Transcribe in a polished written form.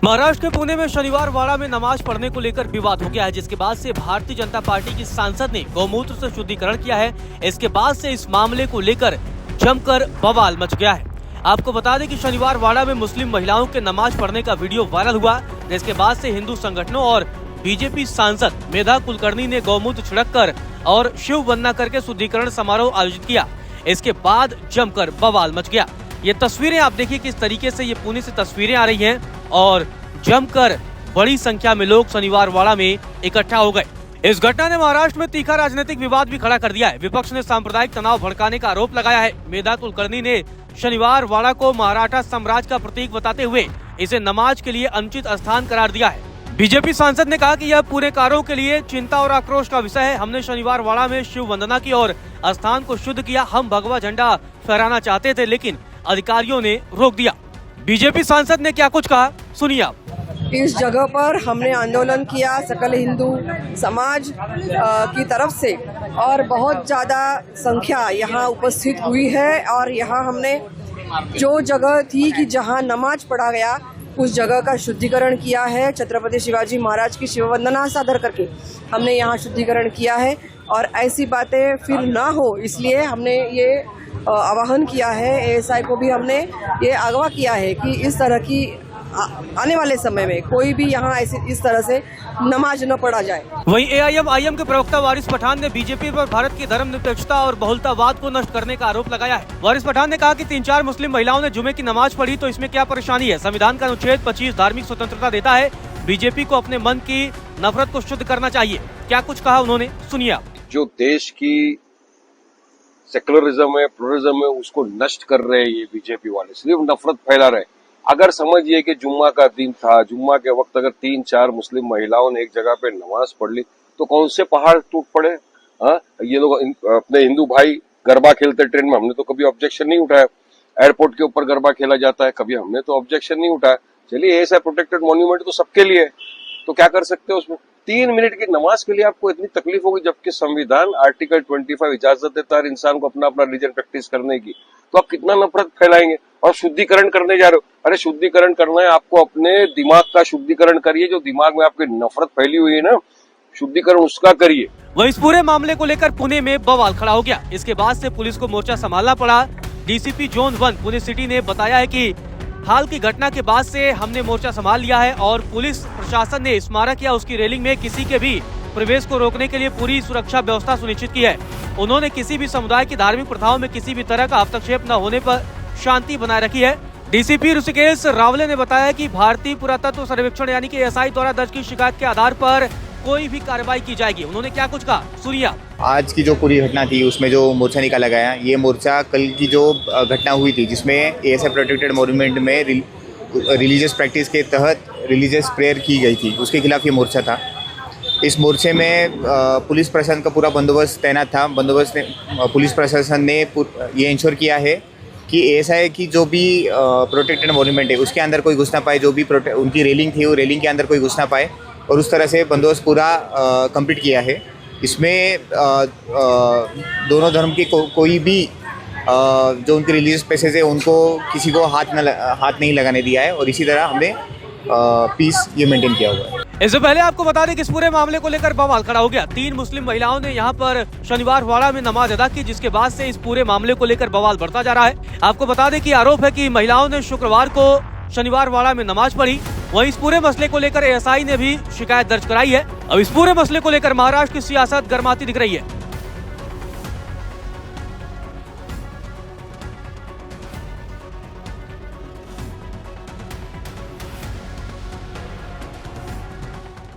महाराष्ट्र के पुणे में शनिवार वाड़ा में नमाज पढ़ने को लेकर विवाद हो गया है, जिसके बाद से भारतीय जनता पार्टी की सांसद ने गौमूत्र से शुद्धिकरण किया है। इसके बाद से इस मामले को लेकर जमकर बवाल मच गया है। आपको बता दें कि शनिवार वाड़ा में मुस्लिम महिलाओं के नमाज पढ़ने का वीडियो वायरल हुआ, जिसके बाद से हिंदू संगठनों और बीजेपी सांसद मेधा कुलकर्णी ने गौमूत्र छिड़ककर और शिव वंदना करके शुद्धिकरण समारोह आयोजित किया। इसके बाद जमकर बवाल मच गया। ये तस्वीरें आप देखिए किस तरीके से ये पुणे से तस्वीरें आ रही हैं और जमकर बड़ी संख्या में लोग शनिवार वाड़ा में इकट्ठा हो गए। इस घटना ने महाराष्ट्र में तीखा राजनीतिक विवाद भी खड़ा कर दिया है। विपक्ष ने सांप्रदायिक तनाव भड़काने का आरोप लगाया है। मेधा कुलकर्णी ने शनिवार वाड़ा को मराठा साम्राज्य का प्रतीक बताते हुए इसे नमाज के लिए अनुचित स्थान करार दिया है। बीजेपी सांसद ने कहा कि यह पुणेकारों के लिए चिंता और आक्रोश का विषय है। हमने शनिवार वाड़ा में शिव वंदना की और स्थान को शुद्ध किया। हम भगवा झंडा फहराना चाहते थे, लेकिन अधिकारियों ने रोक दिया। बीजेपी सांसद ने क्या कुछ कहा, सुनिए आप। इस जगह पर हमने आंदोलन किया सकल हिंदू समाज की तरफ से और बहुत ज़्यादा संख्या यहाँ उपस्थित हुई है और यहाँ हमने जो जगह थी कि जहाँ नमाज पढ़ा गया उस जगह का शुद्धिकरण किया है। छत्रपति शिवाजी महाराज की शिव वंदना सादर करके हमने यहाँ शुद्धिकरण किया है और ऐसी बातें फिर ना हो इसलिए हमने ये आह्वान किया है। एएसआई को भी हमने ये अगवा किया है कि इस तरह की आने वाले समय में कोई भी यहाँ ऐसे इस तरह से नमाज न पढ़ा जाए। वहीं एआईएमआईएम के प्रवक्ता वारिस पठान ने बीजेपी पर भारत की धर्मनिरपेक्षता और बहुलतावाद को नष्ट करने का आरोप लगाया है। वारिस पठान ने कहा कि 3-4 मुस्लिम महिलाओं ने जुमे की नमाज पढ़ी तो इसमें क्या परेशानी है। संविधान का अनुच्छेद 25 धार्मिक स्वतंत्रता देता है। बीजेपी को अपने मन की नफरत को शुद्ध करना चाहिए। क्या कुछ कहा उन्होंने, सुनिए आप। जो देश की सेकुलरिज्म है, प्लुरलिज्म है, उसको नष्ट कर रहे हैं ये बीजेपी वाले, सिर्फ नफरत फैला रहे। अगर समझिए कि जुम्मा का दिन था, जुम्मा के वक्त अगर 3-4 मुस्लिम महिलाओं ने एक जगह पे नमाज पढ़ ली तो कौन से पहाड़ टूट पड़े। हाँ, ये लोग अपने हिंदू भाई गरबा खेलते ट्रेन में, हमने तो कभी ऑब्जेक्शन नहीं उठाया। एयरपोर्ट के ऊपर गरबा खेला जाता है, कभी हमने तो ऑब्जेक्शन नहीं उठाया। चलिए ऐसा प्रोटेक्टेड मॉन्यूमेंट तो सबके लिए है, तो क्या कर सकते हो उसमें। 3 मिनट की नमाज के लिए आपको इतनी तकलीफ होगी, जबकि संविधान आर्टिकल 25 इजाजत देता है इंसान को अपना रिलीजन प्रैक्टिस करने की। तो आप कितना नफरत फैलाएंगे और शुद्धिकरण करने जा रहे हो। अरे शुद्धिकरण करना है आपको, अपने दिमाग का शुद्धिकरण करिए। जो दिमाग में आपकी नफरत फैली हुई है ना, शुद्धिकरण उसका करिए। वहीं इस पूरे मामले को लेकर पुणे में बवाल खड़ा हो गया। इसके बाद से पुलिस को मोर्चा संभालना पड़ा। डीसीपी जोन 1 पुणे सिटी ने बताया है कि हाल की घटना के बाद से हमने मोर्चा संभाल लिया है और पुलिस प्रशासन ने स्मारक या उसकी रेलिंग में किसी के भी प्रवेश को रोकने के लिए पूरी सुरक्षा व्यवस्था सुनिश्चित की है। उन्होंने किसी भी समुदाय की धार्मिक प्रथाओं में किसी भी तरह का हस्तक्षेप न होने पर शांति बनाए रखी है। डीसीपी ऋषिकेश रावले ने बताया कि भारतीय पुरातत्व सर्वेक्षण यानी कि एएसआई द्वारा दर्ज की शिकायत के आधार पर कोई भी कार्रवाई की जाएगी। उन्होंने क्या कुछ कहा, सुनिए। आज की जो पूरी घटना थी उसमें जो मोर्चा निकाला गया, ये मोर्चा कल की जो घटना हुई थी जिसमें एएसआई प्रोटेक्टेड मॉन्यूमेंट में रिलीजियस प्रैक्टिस के तहत रिलीजियस प्रेयर की गई थी, उसके खिलाफ ये मोर्चा था। इस मोर्चे में पुलिस प्रशासन का पूरा बंदोबस्त तैनात था। पुलिस प्रशासन ने ये इंश्योर किया है कि एएसआई की जो भी प्रोटेक्टेड मॉन्यूमेंट है उसके अंदर कोई घुस ना पाए। जो भी उनकी रेलिंग थी वो रेलिंग के अंदर कोई घुस ना पाए और उस तरह से बंदोबस्त पूरा कंप्लीट किया है। इसमें दोनों धर्म के कोई भी जो उनके रिलीजियस प्लेसेस है उनको किसी को हाथ नहीं लगाने दिया है और इसी तरह हमने पीस ये मेंटेन किया हुआ है। इससे पहले आपको बता दें कि इस पूरे मामले को लेकर बवाल खड़ा हो गया। 3 मुस्लिम महिलाओं ने यहाँ पर शनिवार वाड़ा में नमाज अदा की, जिसके बाद से इस पूरे मामले को लेकर बवाल बढ़ता जा रहा है। आपको बता दें कि आरोप है कि महिलाओं ने शुक्रवार को शनिवार वाड़ा में नमाज पढ़ी। वहीं इस पूरे मसले को लेकर एएसआई ने भी शिकायत दर्ज कराई है। अब इस पूरे मसले को लेकर महाराष्ट्र की सियासत गर्माती दिख रही है।